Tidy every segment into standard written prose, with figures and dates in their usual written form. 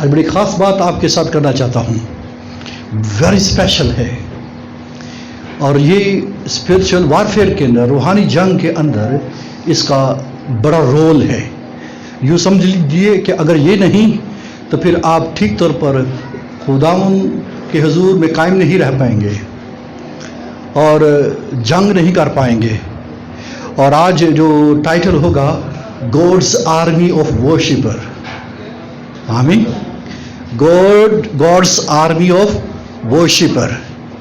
آج بڑی خاص بات آپ کے ساتھ کرنا چاہتا ہوں، ویری اسپیشل ہے، اور یہ اسپرچل وارفیئر کے اندر، روحانی جنگ کے اندر اس کا بڑا رول ہے۔ یوں سمجھ لیجیے کہ اگر یہ نہیں تو پھر آپ ٹھیک طور پر خداوند کے حضور میں قائم نہیں رہ پائیں گے اور جنگ نہیں کر پائیں گے۔ اور آج جو ٹائٹل ہوگا گوڈز آرمی آف ورشپر، آمین، گوڈز آرمی آف ورشپر،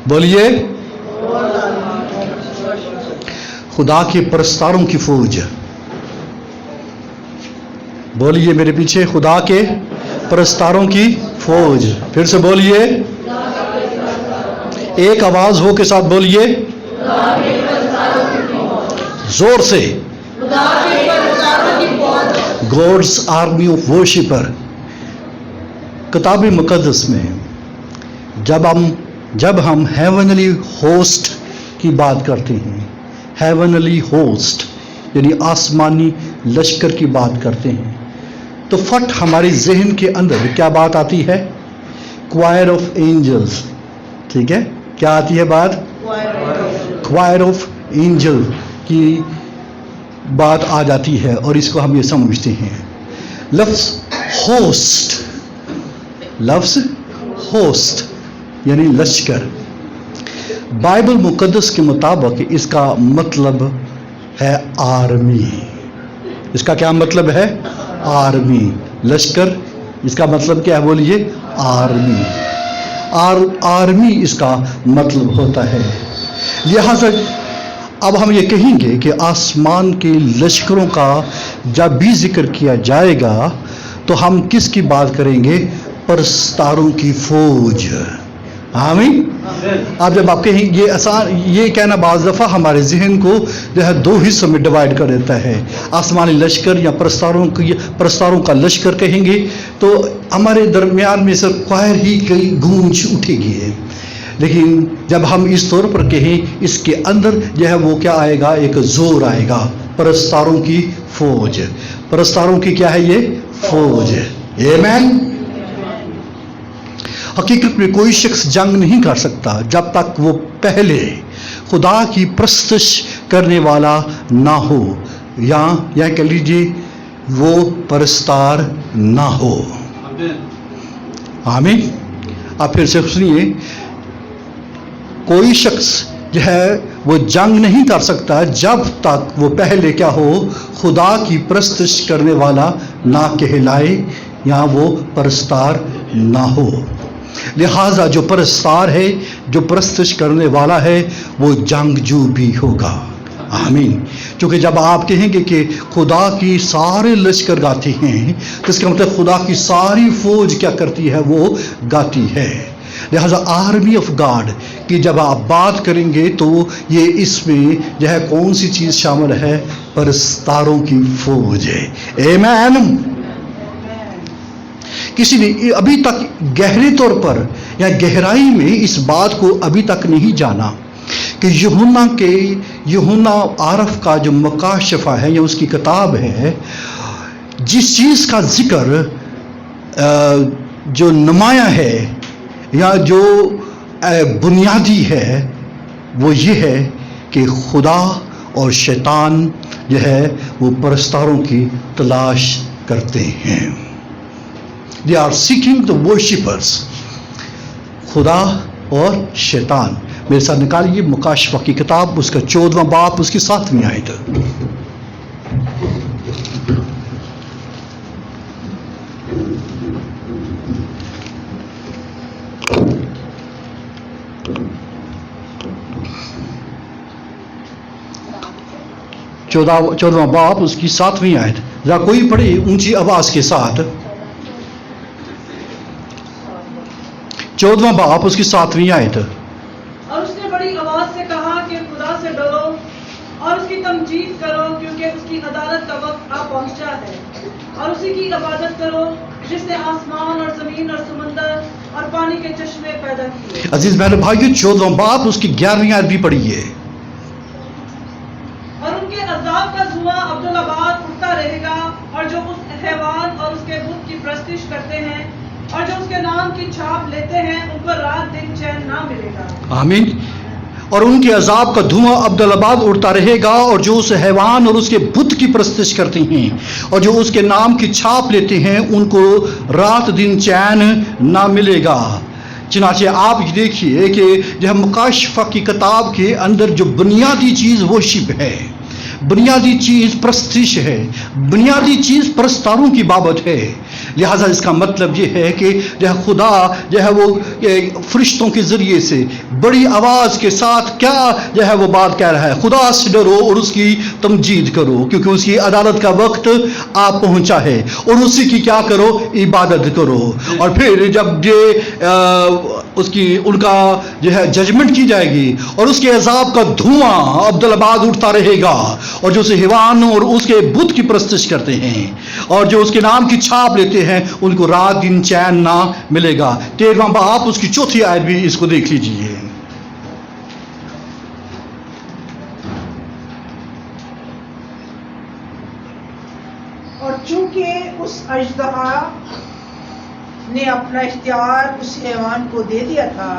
بولیے خدا کے پرستاروں کی فوج، بولیے میرے پیچھے، خدا کے پرستاروں کی فوج، پھر سے بولیے، ایک آواز ہو کے ساتھ بولیے، زور سے، گوڈز آرمی آف ورشپر۔ کتاب مقدس میں جب ہم ہیونلی ہوسٹ کی بات کرتے ہیں، ہیونلی ہوسٹ یعنی آسمانی لشکر کی بات کرتے ہیں، تو فٹ ہمارے ذہن کے اندر کیا بات آتی ہے؟ کوائر آف اینجلز، ٹھیک ہے؟ کیا آتی ہے بات؟ کوائر آف اینجل کی بات آ جاتی ہے، اور اس کو ہم یہ سمجھتے ہیں۔ لفظ ہوسٹ یعنی لشکر، بائبل مقدس کے مطابق اس کا مطلب ہے آرمی۔ اس کا کیا مطلب ہے؟ آرمی، لشکر، اس کا مطلب کیا ہے؟ بولیے، آرمی۔ آرمی اس کا مطلب ہوتا ہے۔ لہذا اب ہم یہ کہیں گے کہ آسمان کے لشکروں کا جب بھی ذکر کیا جائے گا تو ہم کس کی بات کریں گے؟ پرستاروں کی فوج، آمین۔ اب جب آپ کہیں یہ کہنا بعض دفعہ ہمارے ذہن کو جو ہے دو حصوں میں ڈیوائڈ کر دیتا ہے۔ آسمانی لشکر یا پرستاروں کا لشکر کہیں گے تو ہمارے درمیان میں صرف کوائر ہی کی گونج اٹھے گی، لیکن جب ہم اس طور پر کہیں اس کے اندر جو ہے وہ کیا آئے گا؟ ایک زور آئے گا، پرستاروں کی فوج۔ پرستاروں کی کیا ہے؟ یہ فوج، آمین۔ حقیقت میں کوئی شخص جنگ نہیں کر سکتا جب تک وہ پہلے خدا کی پرستش کرنے والا نہ ہو، یا کہہ لیجیے وہ پرستار نہ ہو، آمین۔ آپ پھر سے سنیے، کوئی شخص جو ہے وہ جنگ نہیں کر سکتا جب تک وہ پہلے کیا ہو؟ خدا کی پرستش کرنے والا نہ کہلائے یا وہ پرستار نہ ہو۔ لہذا جو پرستار ہے، جو پرستش کرنے والا ہے، وہ جنگجو بھی ہوگا، آمین۔ کیونکہ جب آپ کہیں گے کہ خدا کی سارے لشکر گاتے ہیں تو اس کا مطلب خدا کی ساری فوج کیا کرتی ہے؟ وہ گاتی ہے۔ لہذا آرمی آف گاڈ کی جب آپ بات کریں گے تو یہ اس میں جو ہے کون سی چیز شامل ہے؟ پرستاروں کی فوج ہے، آمین۔ کسی نے ابھی تک گہرے طور پر یا گہرائی میں اس بات کو ابھی تک نہیں جانا کہ یوحنا عارف کا جو مکاشفہ ہے یا اس کی کتاب ہے، جس چیز کا ذکر جو نمایاں ہے یا جو بنیادی ہے وہ یہ ہے کہ خدا اور شیطان جو ہے وہ پرستاروں کی تلاش کرتے ہیں۔ They are seeking the worshippers، خدا اور شیطان۔ میرے ساتھ نکالیے مکاشفہ کی کتاب، اس کا 14واں باب، اس کی 7ویں آیت۔ چودہواں باب، اس کی 7ویں آیت، ذرا کوئی پڑھے اونچی آواز کے ساتھ۔ 14واں باب، اس کی 7ویں آیت۔ اور اس نے بڑی آواز سے کہا کہ خدا سے ڈرو اور اس کی تمجید کرو، کیونکہ اس کی عدالت کا وقت آ پہنچا ہے، اور اسی کی عبادت کرو جس نے آسمان اور زمین اور سمندر اور پانی کے چشمے پیدا کیے۔ عزیز بہنوں بھائیو، 14واں باب، اس کی 11ویں آیت بھی پڑھیے۔ اور ان کے عذاب کا دھواں عبدالآباد اٹھتا رہے گا، اور جو اس حیوان اور اس کے بت کی پرستش کرتے ہیں और जो उसके नाम की छाप लेते हैं उन पर रात दिन चैन ना मिलेगा। आमीन। और उनके अजाब का धुआं अब्दुलाबाद उड़ता रहेगा, और जो उस हैवान और उसके बुत की प्रस्तिश करते हैं और जो उसके नाम की छाप लेते हैं उनको रात दिन चैन ना मिलेगा। चनाचे आप देखिए कि जो मुकाशफा की किताब के अंदर जो बुनियादी चीज़ वर्शिप है, बुनियादी चीज़ प्रस्तिश है, बुनियादी चीज़ प्रस्तारों की बाबत है। लिहाजा इसका मतलब ये है कि जो खुदा जो है वो फरिश्तों के ज़रिए से बड़ी आवाज़ के साथ क्या जो है वो बात कह रहा है, खुदा से डरो और उसकी तमजीद करो, क्योंकि उसकी अदालत का वक्त आ पहुंचा है, और उसी की क्या करो, इबादत करो। और फिर जब ये उसकी उनका जो है जजमेंट की जाएगी और उसके अजाब का धुआं अब्दुलाबाद उठता रहेगा, और जो उसे हिवान और उसके बुत की प्रस्तिश करते हैं और जो उसके नाम की छाप लेते हैं उनको रात दिन चैन ना मिलेगा। 13वां बाब उसकी 4थी आयत भी इसको देख लीजिए। और चूंकि उस अजदहा ने अपना इख्तियार उस हैवान को दे दिया था,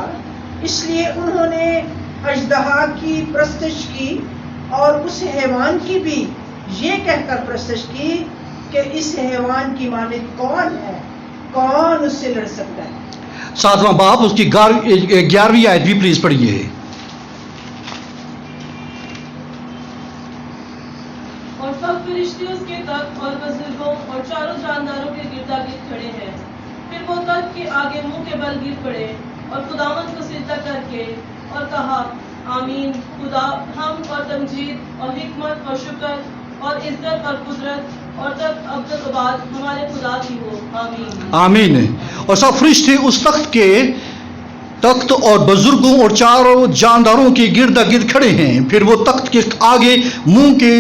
इसलिए उन्होंने अजदहा की प्रस्तिश की और उस हैवान की भी ये कहकर प्रस्तिश की कि इस हैवान की मालिक कौन है, कौन उससे लड़ सकता है। 7वां बाब उसकी 11वीं आयत भी प्लीज पढ़िए। और सब फरिश्ते उसके तख्त और बुजुर्गों और चारों जानदारों के गिरदागिर्द खड़े हैं। फिर वो तख्त के आगे मुंह के बल गिर पड़े और खुदावंद को सिजदा करके और कहा, आमीन। खुदा हम और तमजीद और हिकमत और शुक्र और इज्जत और कुदरत और तक अब्दुलाबाद हमारे खुदा की हो, आमीन। आमीन। और सब फरिश्ते उस तख्त और बुजुर्गों और चारों जानदारों के गिरदा गिर्द खड़े हैं। फिर वो तख्त के आगे मुंह के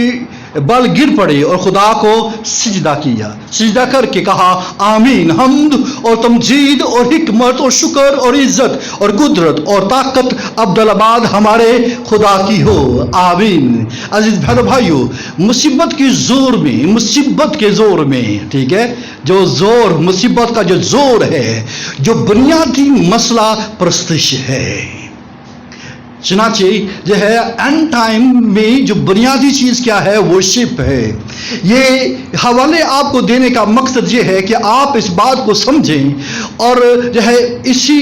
बल गिर पड़े और खुदा को सिजदा किया, सिजदा करके कहा, आमीन। हम्द और तमजीद और हिकमत और शुक्र और इज्जत और कुदरत और ताकत अब्दुलाबाद हमारे खुदा की हो, आमीन। अजीज बहनों भाइयों, मुसीबत के जोर में, मुसीबत के जोर में, ठीक है, जो जोर, मुसीबत का जो जोर है, जो बुनियादी मसला प्रस्तिश है। चनाचे जो है एंड टाइम में जो बुनियादी चीज़ क्या है, वर्शिप है। ये हवाले आपको देने का मकसद ये है कि आप इस बात को समझें और जो है इसी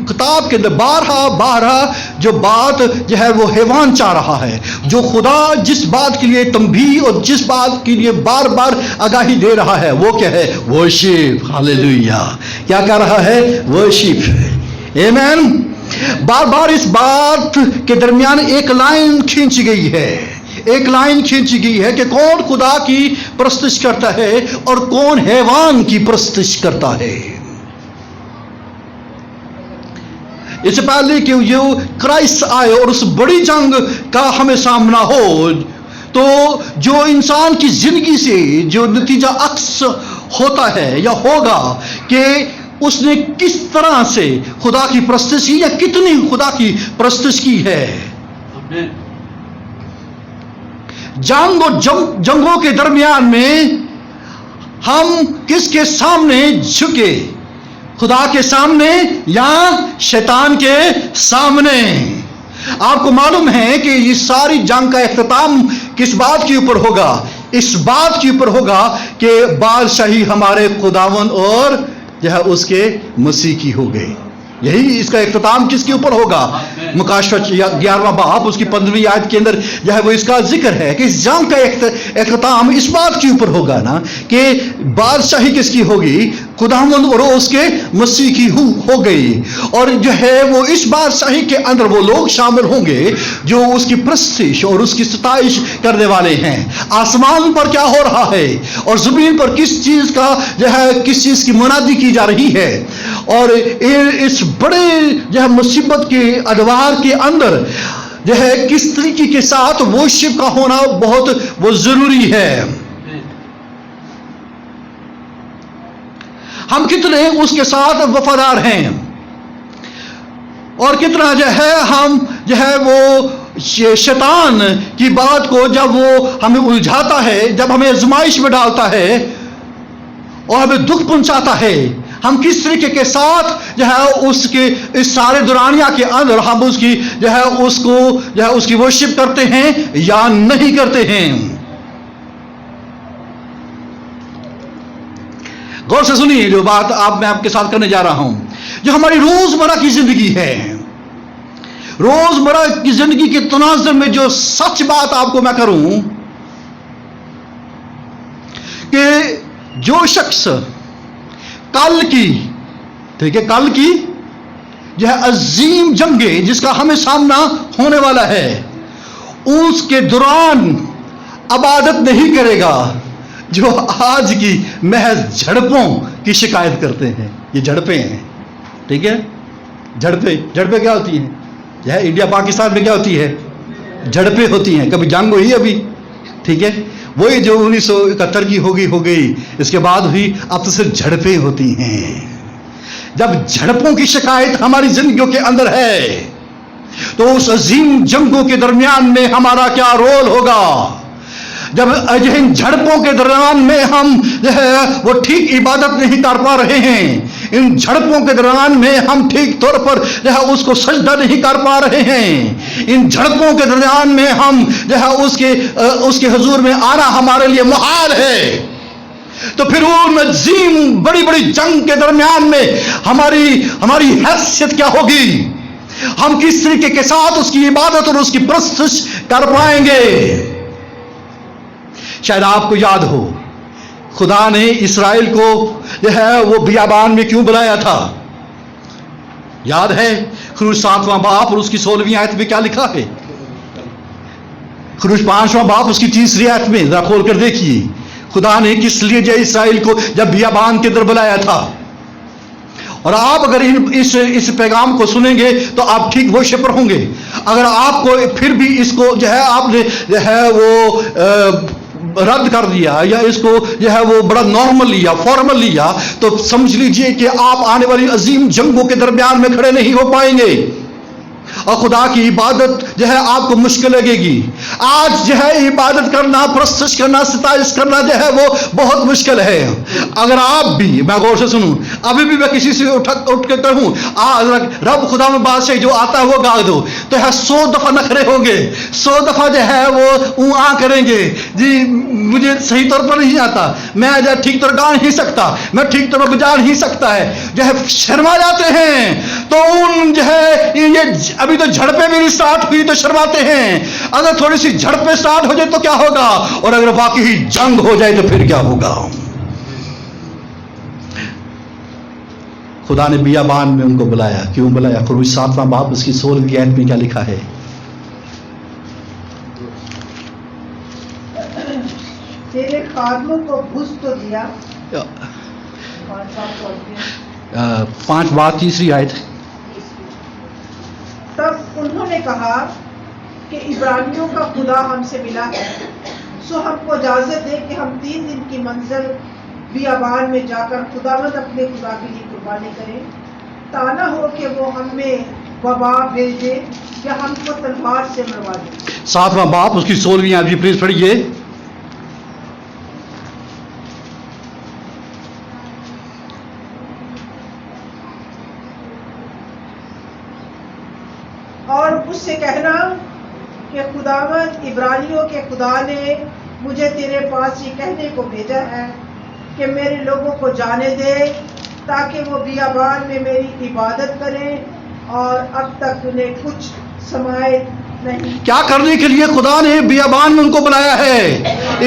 किताब के अंदर बारह जो बात जो है वो हैवान चाह रहा है, जो खुदा जिस बात के लिए तंबी और जिस बात के लिए बार बार आगाही दे रहा है वो क्या है, वर्शिप। हालेलुया। क्या कह रहा है, वर्शिप। आमीन। बार बार इस बात के दरमियान एक लाइन खींची गई है, एक लाइन खींची गई है कि कौन खुदा की प्रस्तिश करता है और कौन हैवान की प्रस्तिश करता है। इससे पहले कि जो क्राइस्ट आए और उस बड़ी जंग का हमें सामना हो, तो जो इंसान की जिंदगी से जो नतीजा अक्स होता है या होगा कि उसने किस तरह से खुदा की प्रस्तिश की या कितनी खुदा की प्रस्तिश की है। जंग और जंगों के दरमियान में हम किसके सामने झुके, खुदा के सामने या शैतान के सामने। आपको मालूम है कि ये सारी जंग का इख्तिताम किस बात के ऊपर होगा, इस बात के ऊपर होगा कि बादशाही हमारे खुदावन और जो है उसके मसीह की हो गई। यही इसका इख्तिताम किसके ऊपर होगा, मुकाशफा 11वां बाब उसकी 15वीं आयत के अंदर जो है वो इसका जिक्र है कि इस जंग का इख्तिताम इस बात के ऊपर होगा ना कि बादशाही किसकी होगी, खुदावंद और उसके मसीह की हो गई। और जो है वो इस बादशाही के अंदर वो लोग शामिल होंगे जो उसकी प्रस्तिश और उसकी सताइश करने वाले हैं। आसमान पर क्या हो रहा है और जमीन पर किस चीज का जो है, किस चीज की मुनादी की जा रही है, और इस बड़े जो है मुसीबत के अदवार के अंदर जो है किस तरीके के साथ वर्शिप का होना बहुत वो जरूरी है। हम कितने उसके साथ वफादार हैं और कितना जो है हम जो है वो शैतान की बात को जब वो हमें उलझाता है, जब हमें आजमाइश में डालता है और हमें दुख पहुंचाता है, हम किस तरीके के साथ जो है उसके इस सारे दुरानिया के अंदर हम उसकी जो है उसको जो है उसकी वर्शिप करते हैं या नहीं करते हैं। गौर से सुनिए जो बात मैं आपके साथ करने जा रहा हूं, जो हमारी रोजमर्रा की जिंदगी है, रोजमर्रा की जिंदगी के तनाजुर में जो सच बात आपको मैं करूं कि जो शख्स कल की, ठीक है, कल की जो है अजीम जंगे जिसका हमें सामना होने वाला है, उसके दौरान इबादत नहीं करेगा जो आज की महज झड़पों की शिकायत करते हैं। ये झड़पें हैं, ठीक है, झड़पें क्या होती हैं? यह इंडिया पाकिस्तान में क्या होती है? झड़पें होती हैं। कभी जंग हुई अभी, ठीक है, वही जो 1971 की हो गई, इसके बाद हुई, अब तो सिर्फ झड़पें होती हैं। जब झड़पों की शिकायत हमारी जिंदगियों के अंदर है तो उस अजीम जंगों के दरमियान में हमारा क्या रोल होगा? जब इन झड़पों के दरमियान में हम जो है वो ठीक इबादत नहीं कर पा रहे हैं, इन झड़पों के दरमियान में हम ठीक तौर पर जो है उसको सजदा नहीं कर पा रहे हैं, इन झड़पों के दरमियान में हम जो है उसके हुजूर में आना हमारे लिए मुहाल है, तो फिर उन अजीम बड़ी बड़ी जंग के दरमियान में हमारी हैसियत क्या होगी? हम किस तरीके के साथ उसकी इबादत और उसकी परस्तिश कर पाएंगे? शायद आपको याद हो, खुदा ने इसराइल को जो है वो बियाबान में क्यों बुलाया था? याद है? खुरूज 7वां बाब और उसकी 16वीं आयत में क्या लिखा है? खुरूज 5वां बाब उसकी 3री आयत में जरा खोल कर देखिए, खुदा ने किस लिए जो इसराइल को जब बियाबान के अंदर बुलाया था। और आप अगर इस पैगाम को सुनेंगे तो आप ठीक वो शिपर होंगे। अगर आपको फिर भी इसको जो है आपने जो है वो रद्द कर दिया या इसको जो है वो बड़ा नॉर्मल लिया, फॉर्मल लिया, तो समझ लीजिए कि आप आने वाली अजीम जंगों के दरमियान में खड़े नहीं हो पाएंगे और खुदा की इबादत जो है आपको मुश्किल लगेगी। आज जो है इबादत करना, प्रस्तुत करना, सिताइश करना जो है वो बहुत मुश्किल है। अगर आप भी, मैं गौर से सुनूं, अभी भी मैं किसी से उठ के कहूं रब खुदा में बादशाह जो आता है वो गा दो, तो है 100 दफा नखरे होंगे, 100 दफा जो है वो आ करेंगे, जी मुझे सही तौर पर नहीं आता, मैं जो ठीक तरह गा नहीं सकता, मैं ठीक तरह बजा नहीं सकता है, जो है शर्मा जाते हैं। तो उन जो है ये अभी तो झड़पें भी नहीं स्टार्ट हुई तो शर्माते हैं। अगर थोड़ी सी झड़पें स्टार्ट हो जाए तो क्या होगा, और अगर बाकी ही जंग हो जाए तो फिर क्या होगा? खुदा ने बियाबान में उनको बुलाया। क्यों बुलाया? खुरूज 7वां बाब उसकी 16वीं आयत में क्या लिखा है? तेरे खादमों को घुस तो दिया। 5 बाब 3री आयत। तब उन्होंने कहा कि इब्रानियों का खुदा हमसे मिला है, सो हमको इजाजत दे कि हम 3 दिन की मंजिल बियाबान में जाकर खुदावंद अपने खुदा के लिए कुर्बानी करें, ताना हो कि वो हमें वबा भेजे या हमको तलवार से मरवा दे। 7वां बाब उसकी 16वीं आयत प्लीज पढ़िए। और उससे कहना कि खुदावंद इब्रानियों के खुदा ने मुझे तेरे पास ये कहने को भेजा है कि मेरे लोगों को जाने दे ताकि वो बियाबान में मेरी इबादत करें, और अब तक उन्हें कुछ समाए नहीं। क्या करने के लिए खुदा ने बियाबान में उनको बुलाया है?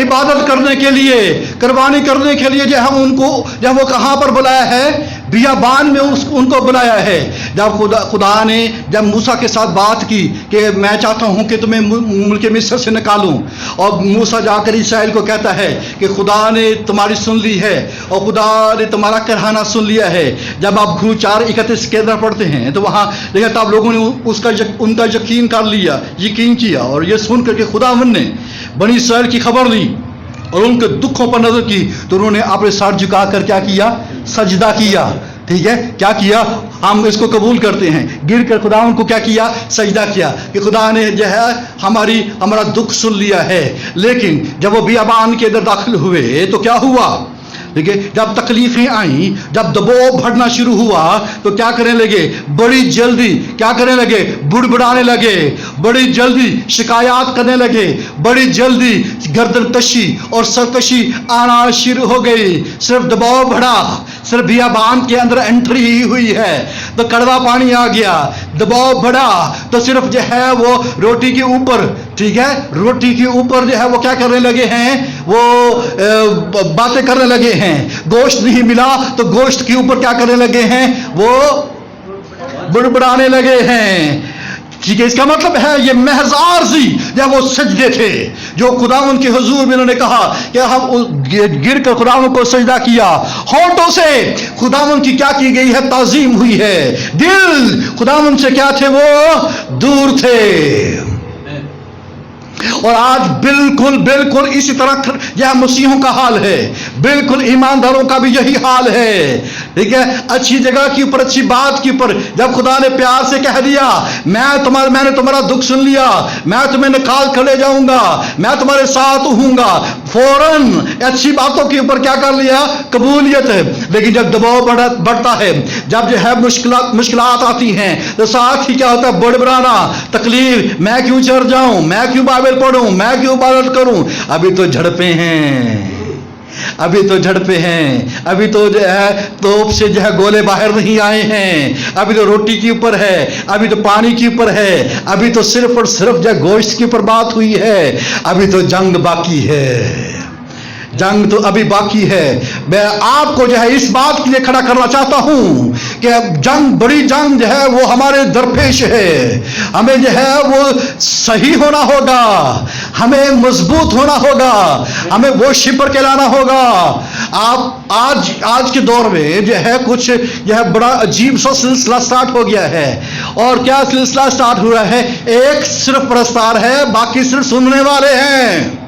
इबादत करने के लिए, कुर्बानी करने के लिए। जो हम उनको जब वो कहां पर बुलाया है? बियाबान में उनको बुलाया है। जब खुदा ने जब मूसा के साथ बात की कि मैं चाहता हूं कि तुम्हें मुल्क मिस्र से निकालूं, और मूसा जाकर इसराइल को कहता है कि खुदा ने तुम्हारी सुन ली है और खुदा ने तुम्हारा कहना सुन लिया है। जब आप खुरूज 4:31 के अंदर पढ़ते हैं तो वहां देखा तब लोगों ने उनका यकीन कर लिया, यकीन किया, और ये सुन करके खुदावंद ने बनी इसराइल की खबर ली और उनके दुखों पर नजर की, तो उन्होंने अपने सर झुका कर क्या किया? सजदा किया। ठीक है, क्या किया? हम इसको कबूल करते हैं, गिर कर खुदा उनको क्या किया? सजदा किया कि खुदा ने जो है हमारा दुख सुन लिया है। लेकिन जब वो बियाबान के अंदर दाखिल हुए तो क्या हुआ? देखिए जब तकलीफें आई, जब दबाव बढ़ना शुरू हुआ तो क्या करने लगे, बड़ी जल्दी क्या करने लगे, बुड़बुड़ाने लगे, बड़ी जल्दी शिकायत करने लगे, बड़ी जल्दी गर्दन कशी और सरकशी आना शुरू हो गई। सिर्फ दबाव बढ़ा, सिर्फ बियाबान के अंदर एंट्री ही हुई है तो कड़वा पानी आ गया, दबाव बढ़ा तो सिर्फ जो है वो रोटी के ऊपर, ठीक है, रोटी के ऊपर जो है वो क्या करने लगे हैं, वो बातें करने लगे हैं। गोश्त नहीं मिला तो गोश्त के ऊपर क्या करने लगे हैं, वो बुड़बुड़ाने लगे हैं। ठीक है, इसका मतलब है ये महज आरज़ी या वो सजदे थे जो खुदावंद के हुजूर में इन्होंने कहा कि हम गिर कर खुदावंद को सजदा किया। होंठों से खुदावंद की क्या की गई है, ताजीम हुई है। दिल खुदावंद से क्या थे, वो दूर थे। और आज बिल्कुल बिल्कुल इसी तरह यह मसीहों का हाल है, बिल्कुल ईमानदारों का भी यही हाल है। ठीक है, अच्छी जगह के ऊपर, अच्छी बात के ऊपर जब खुदा ने प्यार से कह दिया मैंने तुम्हारा दुख सुन लिया, मैं तुम्हें निकाल कर ले जाऊंगा, मैं तुम्हारे साथ हूंगा, फौरन अच्छी बातों के ऊपर क्या कर लिया, कबूलियत है। लेकिन जब दबाव बढ़ता है, जब जो है मुश्किलात आती हैं तो साथ ही क्या होता है, बड़बड़ाना, तकलीफ, मैं क्यों चढ़ जाऊं, मैं क्यों बाइबल पढ़ूं, मैं क्यों इबादत करूं। अभी तो झड़पे हैं, अभी तो झड़पे हैं, अभी तो जो है तोप से जो है गोले बाहर नहीं आए हैं, अभी तो रोटी के ऊपर है, अभी तो पानी के ऊपर है, अभी तो सिर्फ और सिर्फ जो गोश्त के ऊपर बात हुई है, अभी तो जंग बाकी है, जंग तो अभी बाकी है। मैं आपको जो है इस बात के लिए खड़ा करना चाहता हूं कि जंग, बड़ी जंग जो है वो हमारे दरपेश है। हमें जो है वो सही होना होगा, हमें मजबूत होना होगा, हमें वो शिपर कहलाना होगा। आप आज के दौर में जो है कुछ यह बड़ा अजीब सा सिलसिला स्टार्ट हो गया है। और क्या सिलसिला स्टार्ट हुआ है, एक सिर्फ प्रस्तार है, बाकी सिर्फ सुनने वाले हैं।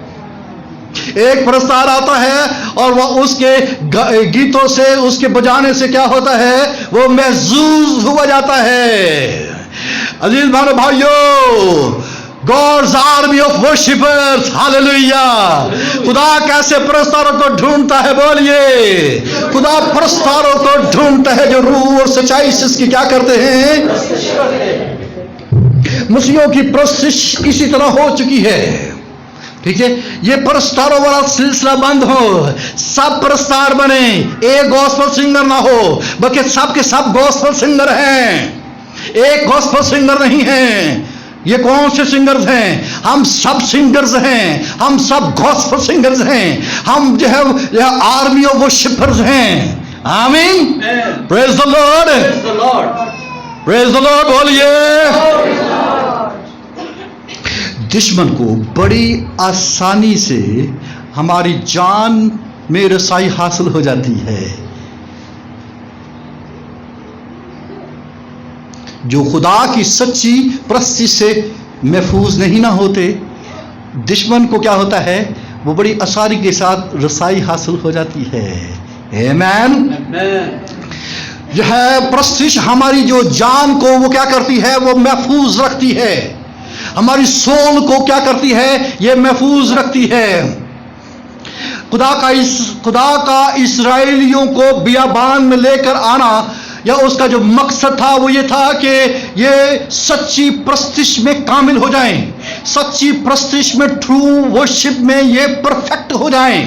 एक प्रस्तार आता है और वह उसके गीतों से, उसके बजाने से क्या होता है, वो महसूस हुआ जाता है। अजीज भाइयों, God's army of worshippers, hallelujah। खुदा कैसे प्रस्तारों को ढूंढता है, बोलिए। खुदा प्रस्तारों को ढूंढता है जो रूह और सच्चाई से इसकी क्या करते हैं, मसीहों की प्रस्तिश इसी तरह हो चुकी है। ठीक है, ये प्रस्तारों वाला सिलसिला बंद हो, सब प्रस्तार बने, एक गॉस्पेल सिंगर ना हो, बल्कि सब के सब गॉस्पेल सिंगर हैं, एक गॉस्पेल सिंगर नहीं है। ये कौन से सिंगर्स हैं, हम सब सिंगर्स हैं, हम सब गॉस्पेल सिंगर्स हैं, हम जो है आर्मी ऑफ वर्शिपर्स हैं। आमीन, praise the Lord, praise the Lord, बोलिए। दुश्मन को बड़ी आसानी से हमारी जान में रसाई हासिल हो जाती है। जो खुदा की सच्ची प्रस्तिश से महफूज नहीं ना होते, दुश्मन को क्या होता है, वो बड़ी आसानी के साथ रसाई हासिल हो जाती है। आमीन। जो है प्रस्तिश हमारी जो जान को वो क्या करती है, वो महफूज रखती है, हमारी सोल को क्या करती है, ये महफूज रखती है। खुदा का इस्राएलियों को बियाबान में लेकर आना, या उसका जो मकसद था वो ये था कि ये सच्ची प्रस्तिश में कामिल हो जाएं, सच्ची प्रस्तिश में, ट्रू वर्शिप में ये परफेक्ट हो जाएं।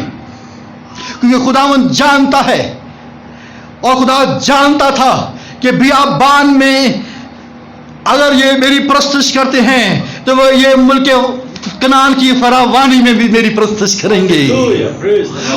क्योंकि खुदावंद जानता है, और खुदा जानता था कि बियाबान में अगर ये मेरी प्रस्तिश करते हैं तो वो ये मुल्क कनान की फरावानी में भी मेरी प्रस्तिश करेंगे।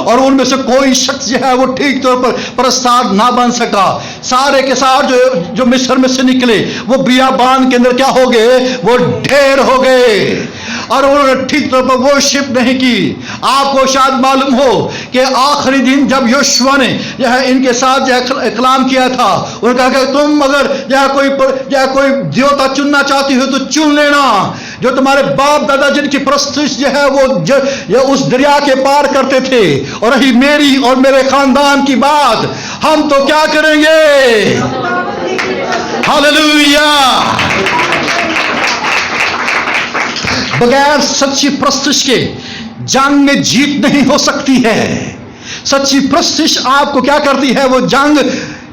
और उनमें से कोई शख्स जो है वो ठीक तौर पर प्रस्तार ना बन सका। सारे के सारे जो मिस्र में से निकले वो बियाबान के अंदर क्या हो गए, वो ढेर हो गए, और उन्होंने ठीक तौर पर वो शिप नहीं की। आपको शायद मालूम हो कि आखिरी दिन जब योशुआ ने यह इनके साथ यह कलाम किया था, उन्होंने कहा कि तुम अगर यह कोई देवता चुनना चाहती हो तो चुन लेना, जो तुम्हारे बाप दादा जिनकी प्रस्तिश जो है वो उस दरिया के पार करते थे। और रही मेरी और मेरे खानदान की बात, हम तो क्या करेंगे, हालेलुया। बगैर सच्ची प्रस्तिश के जंग में जीत नहीं हो सकती है। सच्ची प्रस्तिश आपको क्या करती है? वो जंग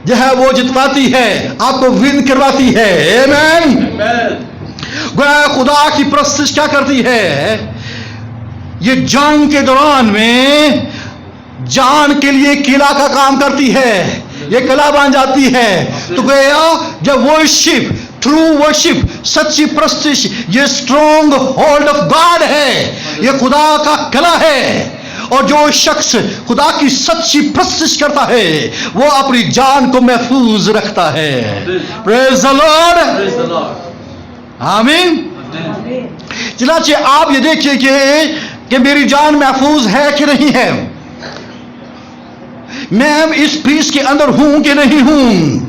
जो है वो जितवाती है, आपको विन करवाती है। आमीन। खुदा की प्रस्तिश क्या करती है? ये जंग के दौरान में जान के लिए किला का काम करती है, ये किला बन जाती है। तो गया जब वर्शिप, थ्रू वर्शिप, सच्ची प्रस्तिश, ये स्ट्रॉन्ग होल्ड ऑफ गॉड है, ये खुदा का किला है। और जो शख्स खुदा की सच्ची प्रस्तिश करता है वो अपनी जान को महफूज रखता है। Praise the Lord. आमीन। चनाचे आप ये देखिए कि मेरी जान महफूज है कि नहीं है, मैं इस पीस के अंदर हूं कि नहीं हूं।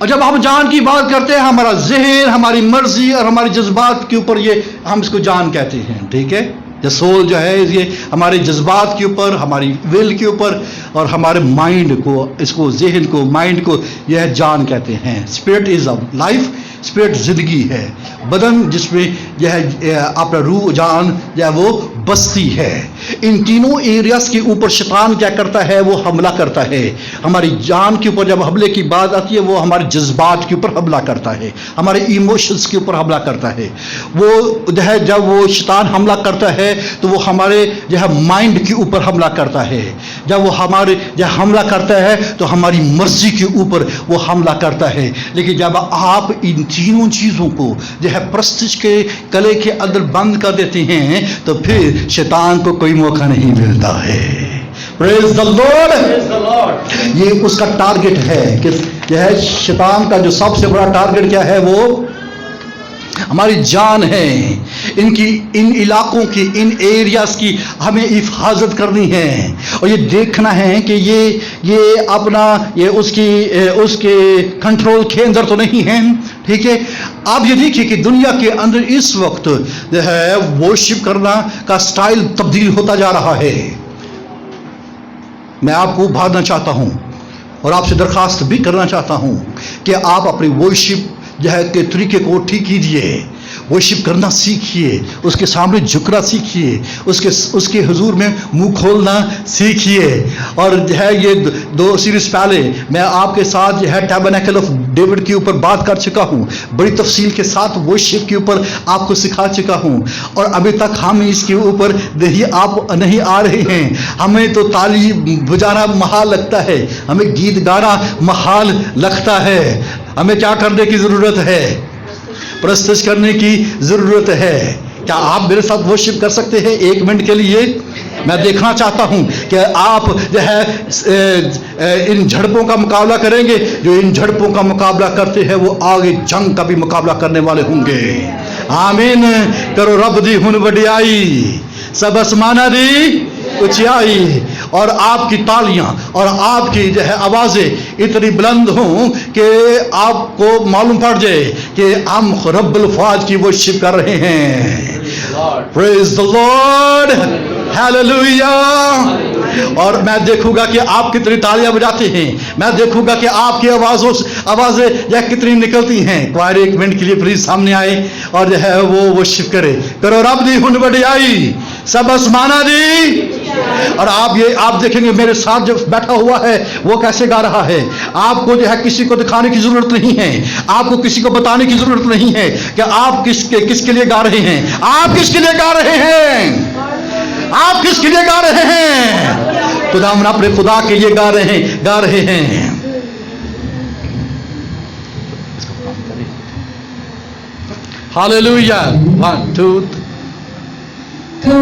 और जब हम जान की बात करते हैं, हमारा जहन, हमारी मर्जी और हमारे जज्बात के ऊपर ये हम इसको जान कहते हैं, ठीक है। ये सोल जो है ये हमारे जज्बात के ऊपर, हमारी विल के ऊपर और हमारे माइंड को, इसको जहन को, माइंड को यह जान कहते हैं। Spirit is a life, spirit जिंदगी है, बदन जिसमें यह अपना रूह जान जो है वो बसती है। इन तीनों एरियाज के ऊपर शैतान क्या करता है? वो हमला करता है। हमारी जान के ऊपर जब हमले की बात आती है वो हमारे जज्बात के ऊपर हमला करता है, हमारे इमोशंस के ऊपर हमला करता है। वो जो है जब वो शैतान हमला करता है तो वो हमारे जो है माइंड के ऊपर हमला करता है। जब वो हमारे जो हमला करता है तो हमारी मर्जी के ऊपर वो हमला करता है। लेकिन जब आप इन तीनों चीज़ों को जो है प्रस्तिश के कले के अंदर बंद कर देते हैं तो फिर शैतान को कोई मौका नहीं मिलता है। Praise the Lord. ये उसका टारगेट है कि यह शैतान का जो सबसे बड़ा टारगेट क्या है? वो हमारी जान है। इनकी, इन इलाकों की, इन एरियाज की हमें हिफाजत करनी है और ये देखना है कि ये अपना ये उसके कंट्रोल के अंदर तो नहीं है, ठीक है। आप ये देखिए कि दुनिया के अंदर इस वक्त जो है वर्शिप करना का स्टाइल तब्दील होता जा रहा है। मैं आपको भागना चाहता हूं और आपसे दरखास्त भी करना चाहता हूं कि आप अपनी वर्शिप जो है के तरीके को ठीक कीजिए, वर्शिप करना सीखिए, उसके सामने झुकना सीखिए, उसके हुजूर में मुंह खोलना सीखिए। और जो है ये 2 सीरीज पहले मैं आपके साथ जो है टैबरनेकल ऑफ डेविड के ऊपर बात कर चुका हूँ, बड़ी तफसील के साथ वर्शिप के ऊपर आपको सिखा चुका हूँ और अभी तक हम इसके ऊपर नहीं आ रहे हैं। हमें तो ताली बजाना महाल लगता है, हमें गीत गाना महाल लगता है। हमें क्या करने की जरूरत है? प्रस्तुत करने की जरूरत है। क्या आप मेरे साथ वर्शिप कर सकते हैं 1 मिनट के लिए? मैं देखना चाहता हूं कि आप जो है इन झड़पों का मुकाबला करेंगे। जो इन झड़पों का मुकाबला करते हैं वो आगे जंग का भी मुकाबला करने वाले होंगे। आमीन करो। रब दी हुन वडियाई, सब आसमाना दी ऊंचाई, और आपकी तालियां और आपकी जो है आवाजें इतनी बुलंद हों कि आपको मालूम पड़ जाए कि हम रब्बुल फाज की वर्शिप कर रहे हैं। Praise the Lord, hallelujah. और मैं देखूंगा कि आप कितनी तालियां बजाते हैं, मैं देखूंगा कि आपकी आवाजें यह कितनी निकलती हैं। क्वायर 1 मिनट के लिए प्लीज सामने आए और जो है वो वर्शिप करो। रब दी हुन वडियाई, सब आसमाना दी। और आप देखेंगे मेरे साथ जो बैठा हुआ है वो कैसे गा रहा है। आपको जो है किसी को दिखाने की जरूरत नहीं है, आपको किसी को बताने की जरूरत नहीं है कि आप किसके लिए गा रहे हैं। आप किसके लिए गा रहे हैं? आप किसके लिए गा रहे हैं? खुदा, हम अपने खुदा के लिए गा रहे हैं। हालेलुया। 1 2 Thank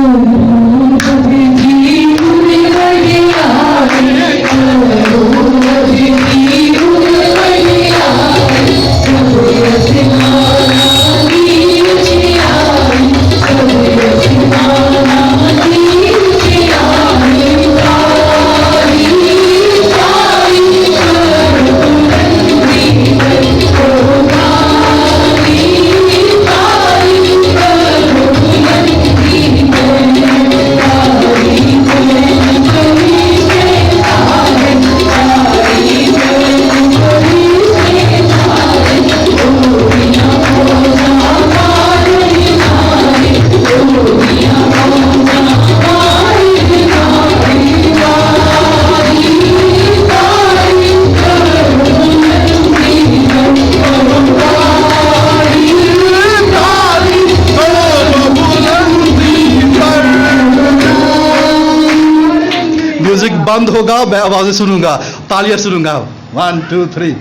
you. म्यूजिक बंद होगा, मैं आवाजें सुनूंगा, तालियां सुनूंगा। 1 2 3।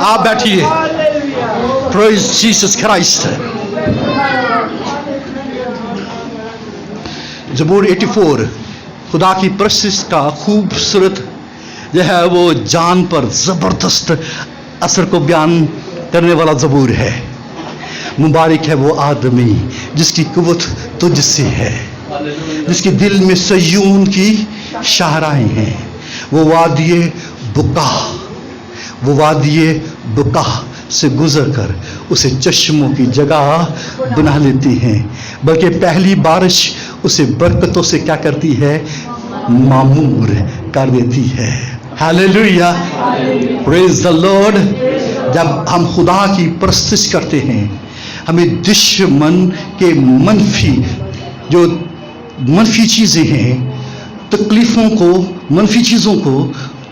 आप बैठिए। Praise Jesus Christ. ज़बूर 84 खुदा की प्रशंसा का खूबसूरत जो है वो जान पर ज़बरदस्त असर को बयान करने वाला ज़बूर है। मुबारक है वो आदमी जिसकी कुव्वत तुझसे है, जिसके दिल में सयून की शाहराएं हैं। वो वादिये बुका से गुजर कर उसे चश्मों की जगह बना लेती हैं, बल्कि पहली बारिश उसे बरकतों से क्या करती है, मामूर कर देती है। Hallelujah, praise the Lord. जब हम खुदा की प्रस्तुति करते हैं, हमें दुश्मन के मनफी चीज़ें हैं, मनफी चीज़ों को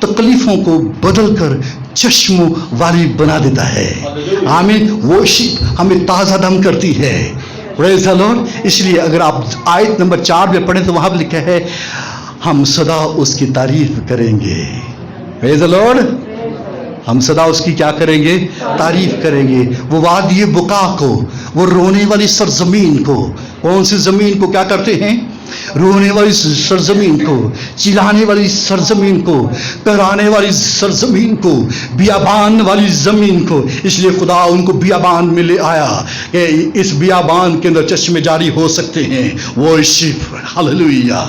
तकलीफों को बदलकर चश्मों वाली बना देता है। आमीन। वो हमें ताज़ा दम करती है। Praise the Lord. इसलिए अगर आप आयत नंबर 4 में पढ़ें तो वहां पर लिखा है, हम सदा उसकी तारीफ करेंगे। Praise the Lord. हम सदा उसकी क्या करेंगे, तारीफ करेंगे। वो वादी बुका को, वो रोने वाली सरजमीन को, कौन सी जमीन को क्या करते हैं, रोने वाली सरजमीन को, चिल्लाने वाली सरजमीन को, कराने वाली सरजमीन को, बियाबान वाली जमीन को। इसलिए खुदा उनको बियाबान में ले आया कि इस बियाबान के अंदर चश्मे जारी हो सकते हैं। वो हालेलुया।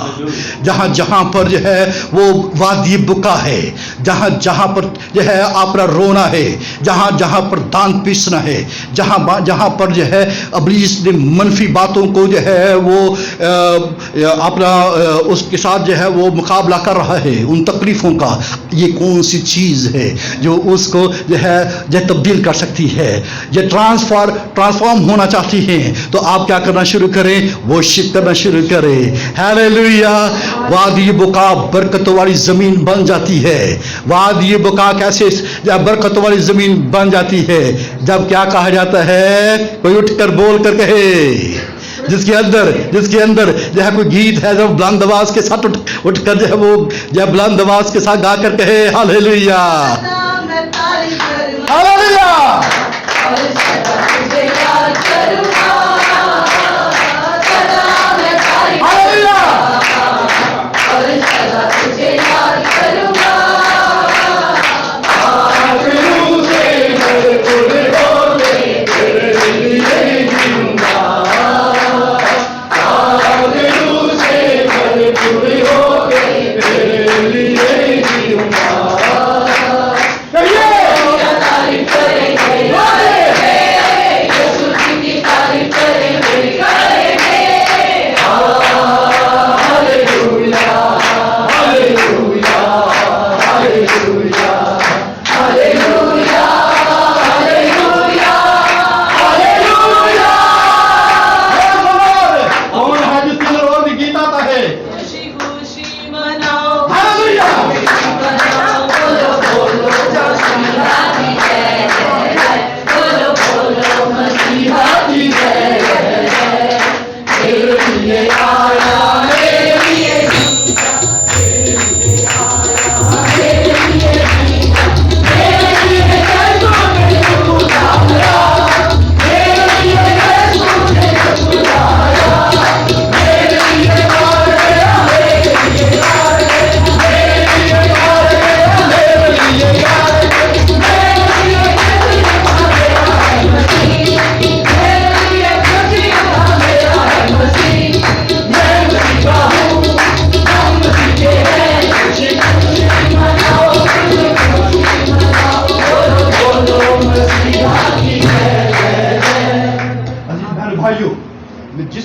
जहाँ जहाँ पर जो है वो वादी बुका है, जहाँ जहाँ पर जो है अपना रोना है, जहाँ जहाँ पर दांत पीसना है, जहाँ जहाँ पर जो है अबलीस ने मनफी बातों को जो है वो अपना उसके साथ जो है वो मुकाबला कर रहा है, उन तकलीफों का। ये कौन सी चीज़ है जो उसको जो है तब्दील कर सकती है, ये ट्रांसफॉर्म होना चाहती हैं? तो आप क्या करना शुरू करें, वर्शिप करना शुरू करें। हालेलुया। वादी बुका बरकतों वाली ज़मीन बन जाती है। वादी बुका कैसे जब बरकतों वाली ज़मीन बन जाती है, जब क्या कहा जाता है, कोई उठकर बोल कर कहे, जिसके अंदर जो है कोई गीत है, जब बुलंद आवाज के साथ उठकर जो है वो जब बुलंद आवाज के साथ गा कर कहे हालेलुया, हालेलुया।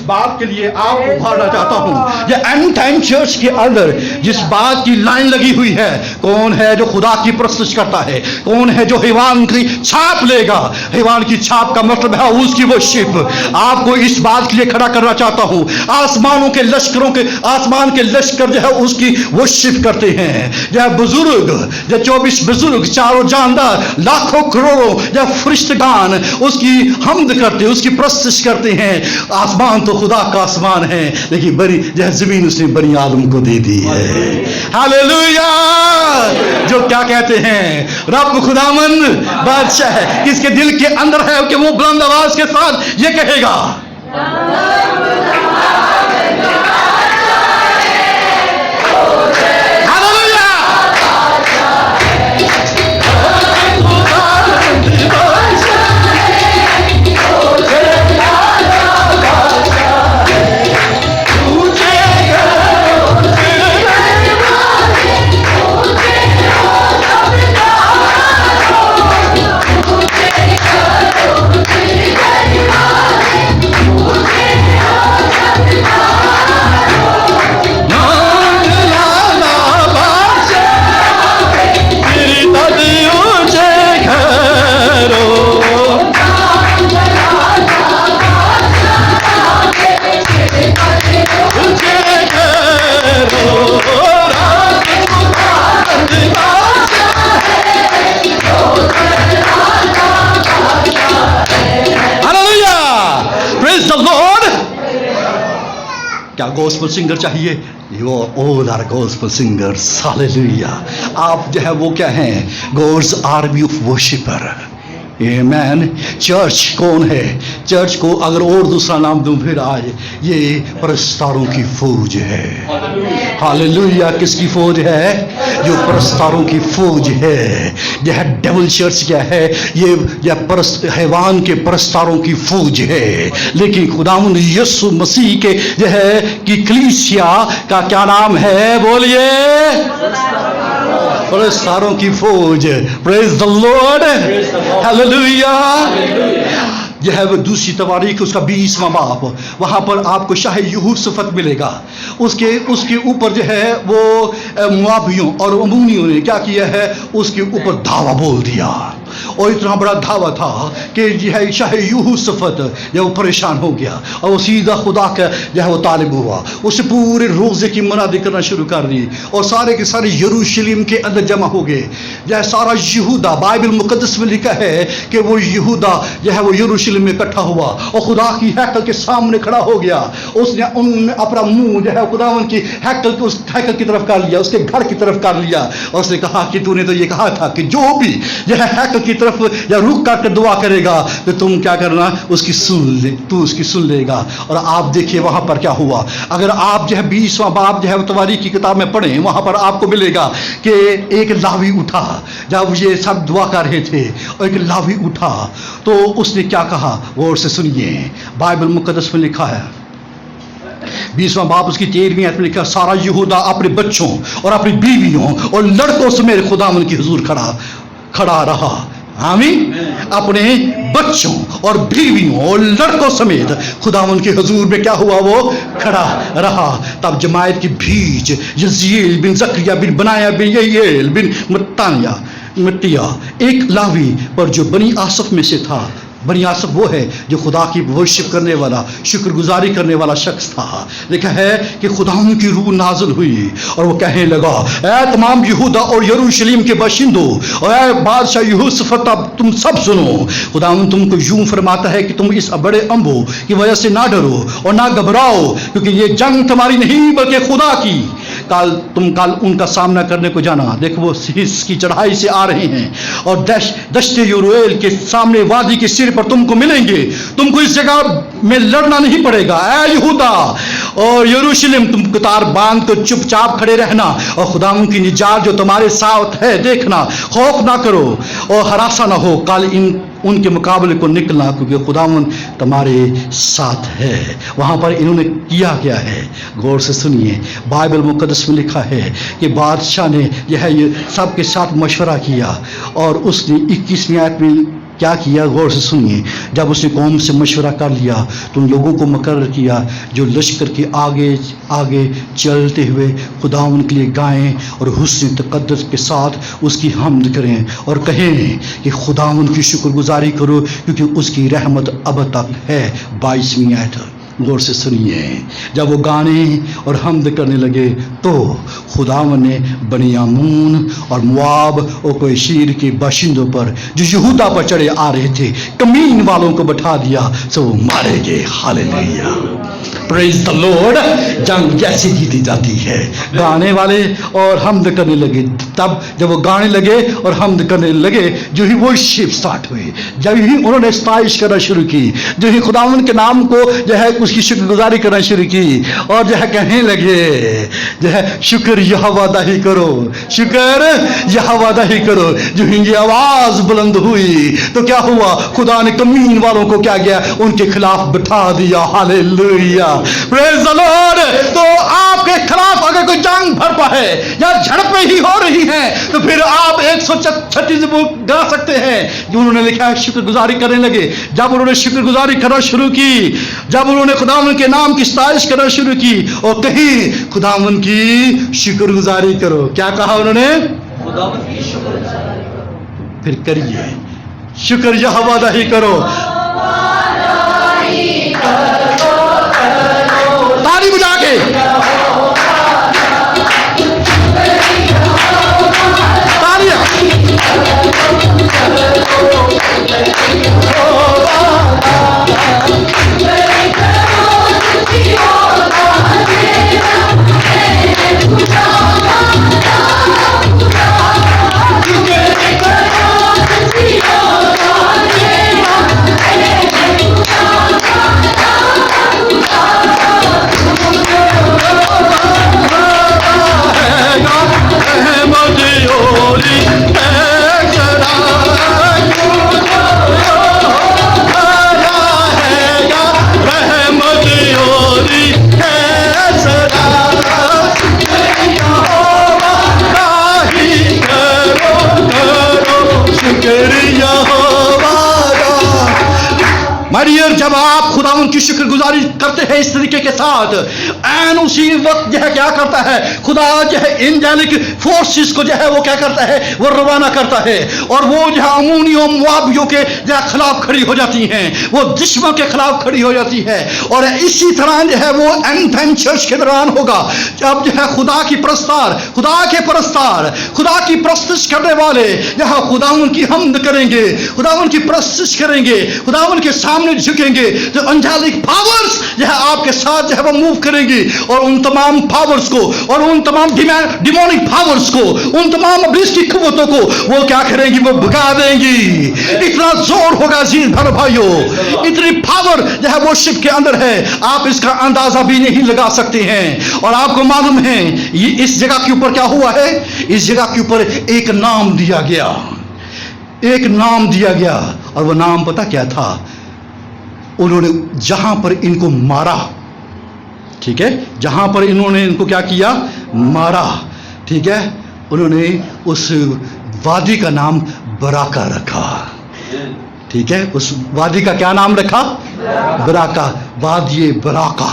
बात के लिए आपको उभारना चाहता हूं। ये एंड टाइम चर्च के अंदर जिस बात की लाइन लगी हुई है, कौन है जो खुदा की प्रस्तुत करता है, कौन है जो हैवान की छाप लेगा। हैवान की छाप का मतलब है उसकी वर्शिप। आपको इस बात के लिए खड़ा करना चाहता हूं, आसमानों के लश्करों के, आसमान के लश्कर जो है उसकी वर्शिप करते हैं। जो बुजुर्ग, जो 24 बुजुर्ग, चारों जानदार, लाखों करोड़ों जो फरिश्तेगान उसकी हमद करते, उसकी प्रस्तुत करते हैं। आसमान तो खुदा का आसमान है, लेकिन बड़ी जो जमीन उसने बनी आदम को दे दी है। हालेलुया। जो क्या कहते हैं, रब खुदावन बादशाह है, किसके दिल के अंदर है कि वो बुलंद आवाज के साथ ये कहेगा, क्या गॉस्पेल सिंगर चाहिए? You all are gospel singers. Hallelujah. आप जो है वो क्या हैं? God's army of worshipper. Amen. Church कौन है? चर्च को अगर और दूसरा नाम दूं फिर आज, ये परस्तारों की फौज है। हालेलुया। किसकी फौज है? जो परस्तारों की फौज है। यह डेविल चर्च क्या है? ये हैवान के परस्तारों की फौज है। लेकिन खुदावंद यीशु मसीह के जो है कि कलीसिया का क्या नाम है? बोलिए, परस्तारों की फौज। Praise the Lord. हालेलुया। यह है वो दूसरी तवारीख उसका 20वां बाब। वहां पर आपको शाह यहूसफत मिलेगा। उसके ऊपर जो है वो मुआबियों और अमूनियों ने क्या किया है? उसके ऊपर धावा बोल दिया, और इतना बड़ा धावा था कि यह शाह यहूसफत जब वो परेशान हो गया और वो सीधा खुदा का जो है वो तालिब हुआ। उसने पूरे रोजे की मनादी करना शुरू कर दी और सारे के सारे यरूशलेम के अंदर जमा हो गए। यह सारा यहूदा, बाइबल मुकद्दस में लिखा है कि वो यहूदा जो है वो यरूशलेम में इकट्ठा हुआ और खुदा की हैकल के सामने खड़ा हो गया। उन्होंने अपना मुंह जो है खुदावन की हैकल को, उस हैकल की तरफ कर लिया, उसके घर की तरफ कर लिया और उसने कहा कि तूने तो ये कहा था कि जो भी यह हैकल की तरफ या रुक करके दुआ करेगा तो तुम क्या करना? उसकी सुन ले, तू उसकी सुन लेगा। और आप देखिए वहां पर क्या हुआ। अगर आप जो है 20वां बाब जो है तवारीख की किताब में पढ़ें, वहां पर आपको मिलेगा कि एक लावी उठा जब ये सब दुआ कर रहे थे, और एक लावी उठा तो उसने क्या कहा? गौर से सुनिए, बाइबल मुकद्दस में लिखा है 20वां बाब उसकी 13वीं आयत में लिखा, सारा यहूदा अपने बच्चों और अपनी बीवियों और लड़कों समेत खुदावन की हुजूर खड़ा रहा। आमीन। अपने बच्चों और बीवियों और लड़कों समेत खुदावन के हुजूर में क्या हुआ? वो खड़ा रहा। तब जमायत की भीज यजीएल बिन जकरिया बिन बनाया बिन यहीएल बिन मत्तिया एक लावी पर जो बनी आसफ में से था। बनी आसफ वो है जो खुदा की वर्शिप करने वाला, शुक्रगुजारी करने वाला शख्स था। लिखा है कि खुदावन की रूह नाज़िल हुई और वो कहने लगा, ऐ तमाम यहूदा और यरूशलेम के बाशिंदों और ऐ बादशाह यहोशफत, अब तुम सब सुनो। खुदावन तुमको यूं फरमाता है कि तुम इस बड़े अंबों की वजह से ना डरो और ना घबराओ, क्योंकि ये जंग तुम्हारी नहीं बल्कि खुदा की। तुम कल उनका सामना करने को जाना। देखो वो हिस की चढ़ाई से आ रहे हैं और दश्ते यूरोएल के सामने वादी के सिर पर तुमको मिलेंगे। तुमको इस जगह में लड़ना नहीं पड़ेगा। ऐ यहूदा और यरूशलेम, तुम कतार बांध कर चुपचाप खड़े रहना और खुदावंद की निजात जो तुम्हारे साथ है देखना। खौफ ना करो और हरासा ना हो कल उनके मुकाबले को निकलना, क्योंकि खुदावंद तुम्हारे साथ है। वहां पर इन्होंने किया क्या है? गौर से सुनिए, बाइबल मुकद्दस में लिखा है कि बादशाह ने यह सब के साथ मशवरा किया और उसने 21वीं आयत में क्या किया, गौर से सुनिए। जब उसने कौम से मशवरा कर लिया तो उन लोगों को मुकर्रर किया जो लश्कर के आगे आगे चलते हुए खुदावंद के लिए गाएं और हुस्न तक़द्दुस के साथ उसकी हम्द करें और कहें कि खुदावंद की शुक्रगुजारी करो क्योंकि उसकी रहमत अब तक है। 22वीं आयत, गौर से सुनिए। जब वो गाने और हम्द करने लगे तो खुदावंद ने बनी आमून और मुआब और कोयशीर के बाशिंदों पर जो यहूदा पर चढ़े आ रहे थे, कमीन वालों को बैठा दिया, सो वो मारे गए। Hallelujah, praise the Lord. जंग जैसे जीती जाती है, गाने वाले और हम्द करने लगे। तब जब वो गाने लगे और हम्द करने लगे, जो ही वो शिप स्टार्ट हुई, जब ही उन्होंने स्ताइश करना शुरू की, जो ही खुदावंद के नाम को जो है उसकी शुक्रगुजारी करना शुरू की और जो है कहने लगे जो है शुक्र यहोवा दा ही करो, शुक्र यहोवा दा ही करो। जो ही ये आवाज बुलंद हुई तो क्या हुआ, खुदा ने कमीन वालों को क्या किया, उनके खिलाफ बिठा दिया। Hallelujah, praise the Lord. तो आपके खिलाफ अगर कोई जंग भरपा है या झड़पें ही हो रही हैं तो फिर आप 136 बुक गा सकते हैं जो उन्होंने लिखा है, शुक्रगुजारी करने लगे। जब उन्होंने शुक्रगुजारी करना शुरू की, जब उन्होंने खुदावंद के नाम की सताइश करना शुरू की और कहीं खुदावंद की शुक्रगुजारी करो, क्या कहा उन्होंने, खुदावंद की शुक्रगुजारी करो। फिर करिए, शुक्र यहोवा दा ही करो। ताली बजा के तालियां। मरियर, जब आप खुदावंद की शुक्रगुजारी करते हैं इस तरीके के साथ, एन उसी वक्त जो है क्या करता है, खुदा जो है एंजेलिक फोर्सेस को जो है वो क्या करता है, वो रवाना करता है और वो जो है अमूनियों मुआबियों के जो है खिलाफ खड़ी हो जाती हैं, वो दुश्मनों के खिलाफ खड़ी हो जाती है। और इसी तरह जो है वो एंड टाइम चर्च के दौरान होगा, जब जो है खुदा की प्रस्तार, खुदा के प्रस्तार, खुदा की प्रस्तुत करने वाले जहाँ खुदावंद की हम्द करेंगे, खुदावंद की प्रस्तुत करेंगे, खुदावंद के सामने झुकेंगे, जो एंजेलिक पावर्स जो है आपके साथ जो है वो मूव करेंगी और उन तमाम पावर्स को और उन तमाम डिमोनिक पावर्स को, उन तमाम इब्लीस की कुव्वतों को वो क्या करेंगी, वो भगा देंगी। इतना जोर होगा जी भर भाइयों, इतनी पावर जो है वो शिव के अंदर है, आप इसका अंदाजा भी नहीं लगा सकते हैं। और आपको मालूम है ये इस जगह के ऊपर क्या हुआ है, इस जगह के ऊपर एक नाम दिया गया, एक नाम दिया गया और वो नाम पता क्या था, उन्होंने जहां पर इनको मारा, ठीक है, जहां पर इन्होंने इनको क्या किया, मारा, ठीक है, उन्होंने उस वादी का नाम बराका रखा, ठीक है, उस वादी का क्या नाम रखा, बराका, वादी बराका।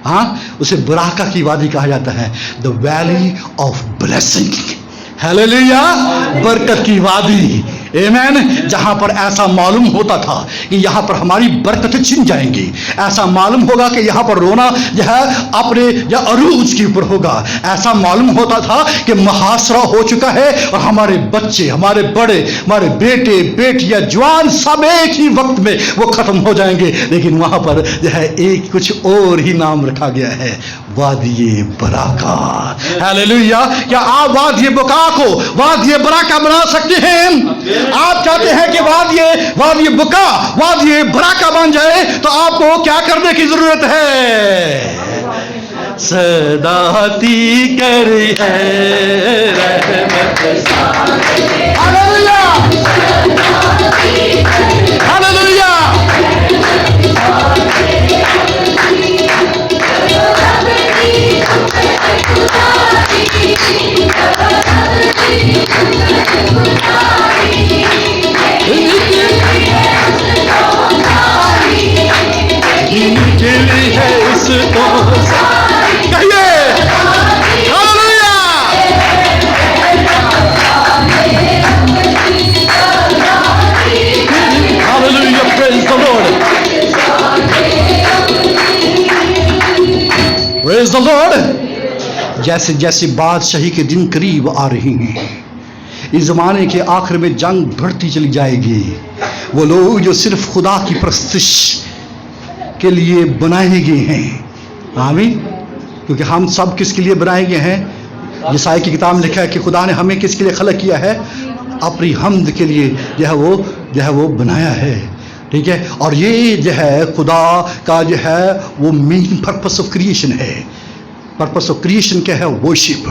हाँ, उसे बराका की वादी कहा जाता है, the valley of blessing. Hallelujah, बरकत की वादी, आमीन। जहां पर ऐसा मालूम होता था कि यहां पर हमारी बरकतें छिन जाएंगी, ऐसा मालूम होगा कि यहां पर रोना जो है अपने या अरूज के ऊपर होगा, ऐसा मालूम होता था कि मुहासरा हो चुका है और हमारे बच्चे, हमारे बड़े, हमारे बेटे बेटियां जवान सब एक ही वक्त में वो खत्म हो जाएंगे। लेकिन वहां पर जो है एक कुछ और ही नाम रखा गया है, वादी बराका। हालेलुया। क्या आप वादी बका को वादी बराका बना सकते हैं? आप चाहते हैं कि वादी बुका वादी बराका बन जाए तो आपको क्या करने की जरूरत है? सदाती कर है रहमत। Hallelujah, hallelujah. Praise the Lord. जैसे जैसे बादशाही के दिन करीब आ रहे हैं, इस जमाने के आखिर में जंग बढ़ती चली जाएगी। वो लोग जो सिर्फ खुदा की परस्तिश के लिए बनाए गए हैं, आमीन, क्योंकि हम सब किसके लिए बनाए गए हैं? यशायाह की किताब में लिखा है कि खुदा ने हमें किसके लिए खलक किया है? अपनी हमद के लिए जो है वो बनाया है, ठीक है। और ये जो है खुदा का जो है वो मेन पर्पस ऑफ क्रिएशन है। पर्पस ऑफ क्रिएशन क्या है? वर्शिप।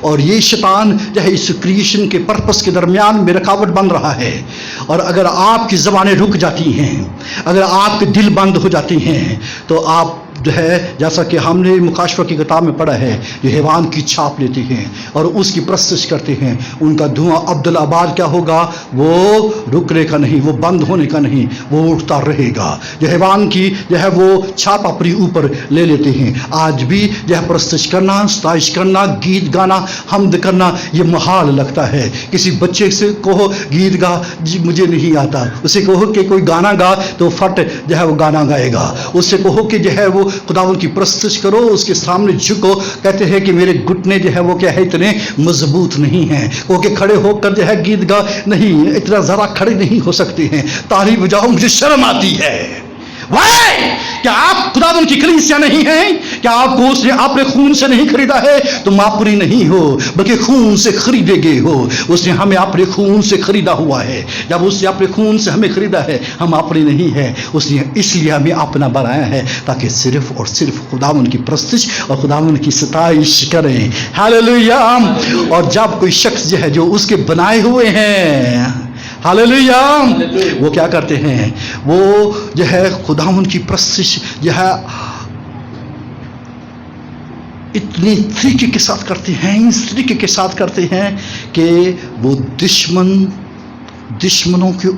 और ये शैतान जो है इस क्रिएशन के पर्पस के दरमियान में रुकावट बन रहा है। और अगर आपकी ज़बानें रुक जाती हैं, अगर आपके दिल बंद हो जाते हैं, तो आप जो है, जैसा कि हमने मुकाशवा की किताब में पढ़ा है, जो हैवान की छाप लेते हैं और उसकी परस्तिश करते हैं, उनका धुआं अब्दुल आबाद क्या होगा? वो रुकने का नहीं, वो बंद होने का नहीं, वो उठता रहेगा। जो हैवान की जो है वो छाप अपने ऊपर ले लेते हैं। आज भी जो है परस्तिश करना, सताइश करना, गीत गाना, हमद करना, ये महाल लगता है। किसी बच्चे से कहो गीत गा, जी मुझे नहीं आता, उसे कहो कि कोई गाना गा तो फट जो है वो गाना गाएगा। उससे कहो कि जो है वो खुदावंद की परस्तिश करो, उसके सामने झुको, कहते हैं कि मेरे घुटने जो है वो क्या है, इतने मजबूत नहीं हैं, वो कि खड़े होकर जो है गीत गा, नहीं, इतना ज़रा खड़े नहीं हो सकते हैं, ताली बजाओ, मुझे शर्म आती है। वाई, क्या आप खुदावंद की कलीसिया नहीं हैं? क्या आपको उसने अपने खून से नहीं खरीदा है? तुम अपनी नहीं हो, बल्कि खून से खरीदे गए हो। उसने हमें अपने खून से खरीदा हुआ है। जब उसने अपने खून से हमें खरीदा है, हम अपने नहीं है, उसने इसलिए हमें अपना बनाया है, ताकि सिर्फ और सिर्फ खुदावंद की परस्तिश और खुदावंद की सताइश करें। हालेलुया। और जब कोई शख्स जो है जो उसके बनाए हुए हैं, हालेलुया, वो क्या करते हैं? वो जो है खुदावंद की परस्तिश जो है इतने तरीके के साथ करते हैं, इस तरीके के साथ करते हैं कि वो दुश्मनों के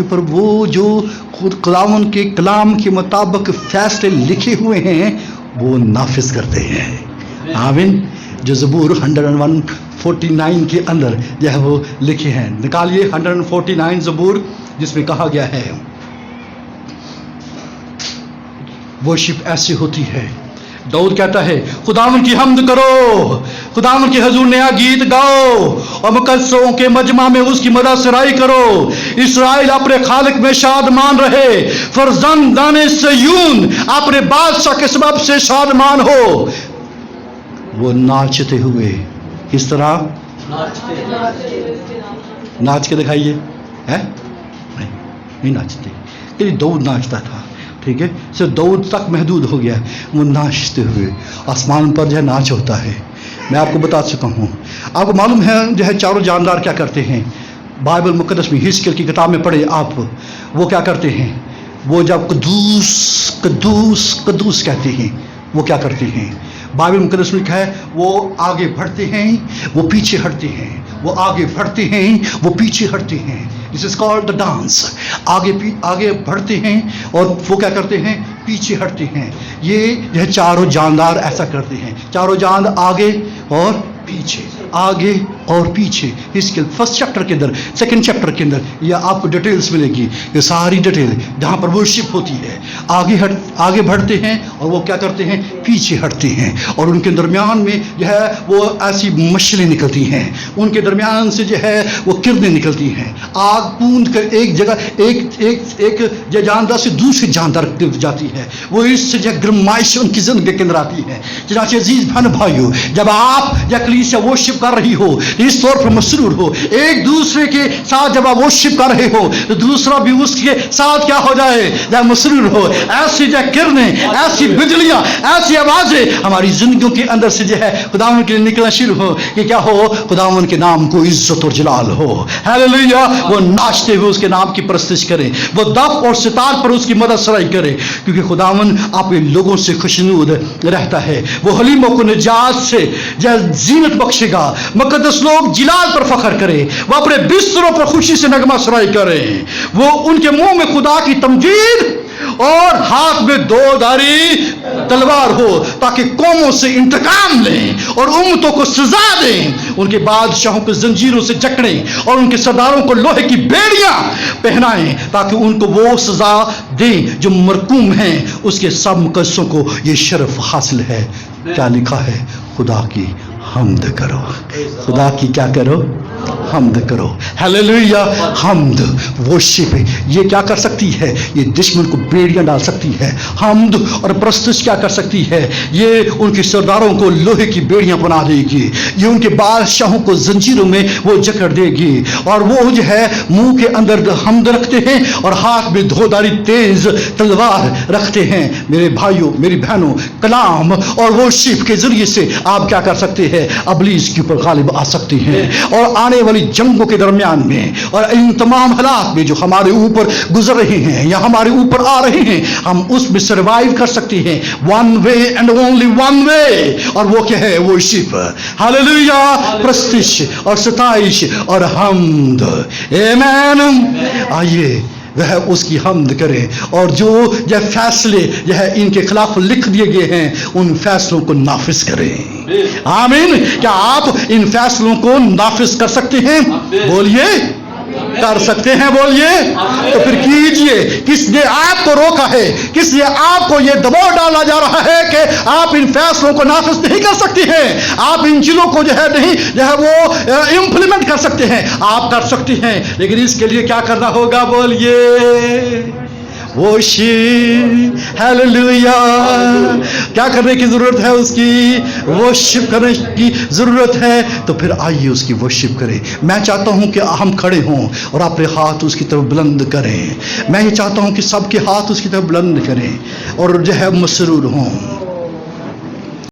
ऊपर वो जो खुदावंद के कलाम के मुताबिक फैसले लिखे हुए हैं वो नाफिज करते हैं। आमीन। जो ज़बूर 149 के अंदर जो है वो लिखे हैं, निकालिए 149 ज़बूर, जिसमें कहा गया है वर्शिप ऐसी होती है। दाऊद कहता है, खुदावंद की हम्द करो, खुदावंद के हुजूर नया गीत गाओ और मुकद्दसों के मजमा में उसकी मदद सराई करो। इस्राएल अपने खालिक में शादमान रहे, फरजंदाने सयून अपने बादशाह के सबब से शादमान हो। वो नाचते हुए किस तरह नाच के दिखाइए, है नहीं नाचते, कि दाऊद नाचता था, ठीक है, सिर्फ दाऊद तक महदूद हो गया। वो नाचते हुए आसमान पर जो है नाच होता है। मैं आपको बता चुका हूँ। आपको मालूम है जो है चारों जानदार क्या करते हैं? बाइबल मुकद्दस में हिजकिय्याह की किताब में पढ़े आप, वो क्या करते हैं? वो जब कद्दूस कद्दूस कद्दूस कहते हैं, वो क्या करते हैं? बाइबल मुकद्दस में लिखा है, वो आगे बढ़ते हैं, वो पीछे हटते हैं, वो आगे बढ़ते हैं, वो पीछे हटते हैं। This is called the dance. आगे बढ़ते हैं और वो क्या करते हैं? पीछे हटते हैं। ये चारों जानदार ऐसा करते हैं। चारों जान आगे और पीछे, आगे और पीछे। इसके फर्स्ट चैप्टर के अंदर, सेकंड चैप्टर के अंदर ये आपको डिटेल्स मिलेगी, ये सारी डिटेल जहाँ पर वर्शिप होती है। आगे बढ़ते हैं और वो क्या करते हैं? पीछे हटते हैं। और उनके दरमियान में जो है वो ऐसी मशालें निकलती हैं, उनके दरमियान से जो है वो किरणें निकलती हैं। आग पूंद कर एक जगह एक जानदार से दूसरे जानदार जाती है। वो इससे जो गरमाइश उनकी जिंदगी के अंदर आती है। चनाचे अजीज बहन भाइयों, जब आप या कलीसिया वर्शिप कर रही हो, इस तौर पर मसरूर हो, एक दूसरे के साथ जब आप वर्शिप कर रहे हो तो दूसरा भी उसके साथ क्या हो जाए? जब मसरूर हो। ऐसी जो किरणें, ऐसी बिजलियां, ऐसी आवाजें हमारी जिंदगियों के अंदर से जो है खुदावंद के लिए निकलना शुरू हो कि क्या हो? खुदावंद के नाम को इज्जत और जलाल हो। हालेलुया। वो नाचते हुए उसके नाम की परस्तिश करें, वो दफ और सितार पर उसकी मदद सराई करे, क्योंकि खुदावंद अपने लोगों से खुशनुद रहता है। वो हलीमों को निजात से जीनत बख्शेगा। मुकद्दस लोग जिलाल पर फख्र करें, वो अपने बिस्तरों पर खुशी से नगमा सराई करें। वो उनके मुंह में खुदा की तमजीद और हाथ में दोधारी तलवार हो, ताकि कौमों से इंतकाम लें और उम्मतों को सजा दें, उनके बादशाहों को जंजीरों से जकड़ें और उनके सरदारों को लोहे की बेड़ियां पहनाएं, ताकि उनको वो सजा दें जो मरकूम हैं। उसके सब मुकद्दसों को ये शर्फ हासिल है। क्या लिखा है? खुदा की हम्द करो। खुदा की क्या करो? हम्द करो। हालेलुया। हम्द, वर्शिप, ये क्या कर सकती है? ये दुश्मन को बेड़ियां डाल सकती है। हम्द और प्रस्तुत क्या कर सकती है? ये उनके सरदारों को लोहे की बेड़ियां बना देगी, ये उनके बादशाहों को जंजीरों में वो जकड़ देगी। और वो जो है मुंह के अंदर हम्द रखते हैं और हाथ में धोधारी तेज तलवार रखते हैं। मेरे भाइयों, मेरी बहनों, कलाम और वर्शिप के जरिए से आप क्या कर सकते हैं? अबलीस के ऊपर गालिब आ सकते हैं। और आने वाली जंगों के दरमियान में और इन तमाम हालात में जो हमारे ऊपर गुजर रहे हैं या हमारे ऊपर आ रहे हैं, हम उसमें सर्वाइव कर सकते हैं। One way and only one way, और वो क्या है? वर्शिप। हालेलुया। प्रस्तुति और सताइश और हम्द। आमेन। आइए वह उसकी हम्द करें और जो यह फैसले यह इनके खिलाफ लिख दिए गए हैं, उन फैसलों को नाफिज करें। आमीन। क्या आप इन फैसलों को नाफिज कर सकते हैं? बोलिए, कर सकते हैं? बोलिए। तो फिर कीजिए। किसने आपको रोका है? किसने आपको यह दबाव डाला जा रहा है कि आप इन फैसलों को नाफिज नहीं कर सकते हैं? आप इन चीजों को जो है नहीं जो है वो इंप्लीमेंट कर सकते हैं। आप कर सकते हैं, लेकिन इसके लिए क्या करना होगा? बोलिए। वर्शिप। हालेलुया। क्या करने की जरूरत है? उसकी वर्शिप करने की जरूरत है। तो फिर आइए उसकी वर्शिप करें। मैं चाहता हूं कि हम खड़े हों और अपने हाथ उसकी तरफ बुलंद करें। मैं ये चाहता हूं कि सबके हाथ उसकी तरफ बुलंद करें और जो है मसरूर हों।